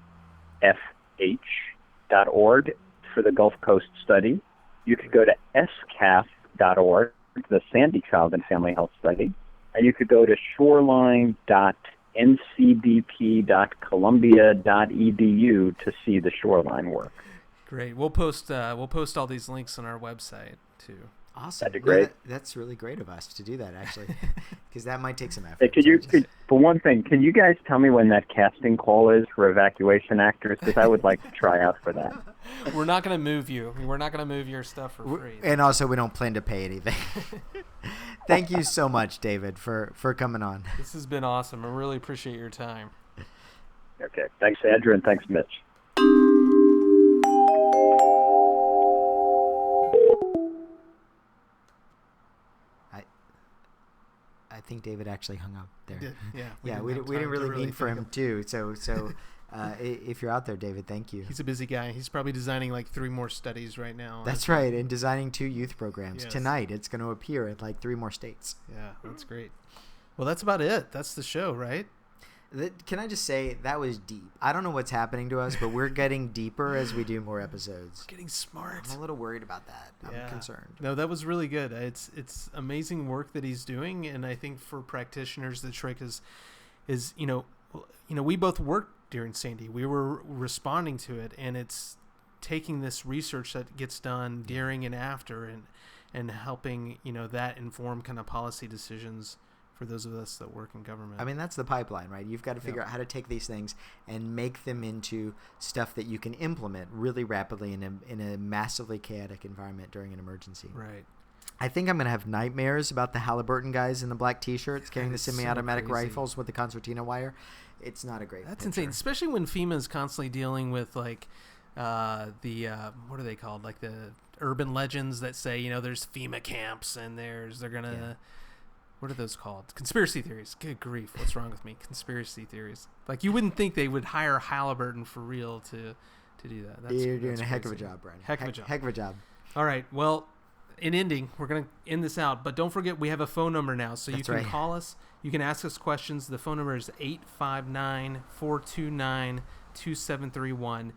for the Gulf Coast Study. You could go to scaf.org, the Sandy Child and Family Health Study. And you could go to shoreline.ncbp.columbia.edu to see the shoreline work. Great. We'll post all these links on our website too. Awesome. That'd be great. That's really great of us to do that, actually, because that might take some effort. Hey, for one thing, can you guys tell me when that casting call is for evacuation actors? Because I would like to try out for that. We're not going to move you. We're not going to move your stuff for free. And also, we don't plan to pay anything. Thank you so much, David, for coming on. This has been awesome. I really appreciate your time. Okay. Thanks, Andrew, and thanks, Mitch. I think David actually hung up there. Yeah, we didn't really mean for him to. So if you're out there, David, thank you. He's a busy guy. He's probably designing like 3 more studies right now. That's right, and designing 2 youth programs. Yes. Tonight, it's going to appear in like 3 more states. Yeah, that's great. Well, that's about it. That's the show, right? Can I just say that was deep? I don't know what's happening to us, but we're getting deeper as we do more episodes. We're getting smart. I'm a little worried about that. I'm concerned. No, that was really good. It's amazing work that he's doing, and I think for practitioners, the trick is we both worked during Sandy. We were responding to it, and it's taking this research that gets done during and after, and helping that inform kind of policy decisions for those of us that work in government. I mean, that's the pipeline, right? You've got to figure out how to take these things and make them into stuff that you can implement really rapidly in a massively chaotic environment during an emergency. Right. I think I'm going to have nightmares about the Halliburton guys in the black T-shirts carrying the semi-automatic rifles with the concertina wire. It's not a great That's picture. insane, especially when FEMA is constantly dealing with like what are they called? Like the urban legends that say, there's FEMA camps and they're going to... What are those called? Conspiracy theories. Good grief. What's wrong with me? Conspiracy theories. Like, you wouldn't think they would hire Halliburton for real to do that. You're doing a heck of a job, Brian. Heck of a job. Heck of a job. All right. Well, in ending, we're going to end this out. But don't forget, we have a phone number now. So you can call us. You can ask us questions. The phone number is 859-429-2731.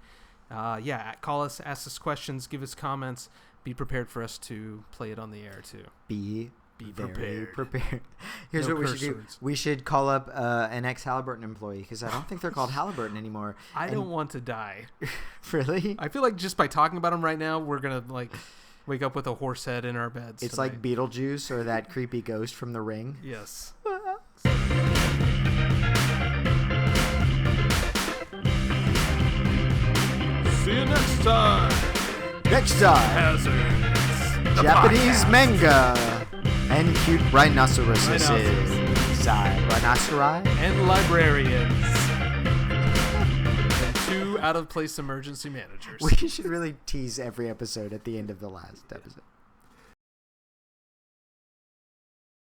Call us, ask us questions, give us comments. Be prepared for us to play it on the air, too. Be very prepared. Here's what we should do. We should call up an ex-Halliburton employee, because I don't think they're called Halliburton anymore. I don't want to die. Really? I feel like just by talking about them right now, we're going to wake up with a horse head in our beds. It's tonight. Like Beetlejuice or that creepy ghost from The Ring. Yes. See you next time. Next time. Hazards. Japanese manga and cute rhinoceroses. Rhinoceri? And librarians. And 2 out-of-place emergency managers. We should really tease every episode at the end of the last episode.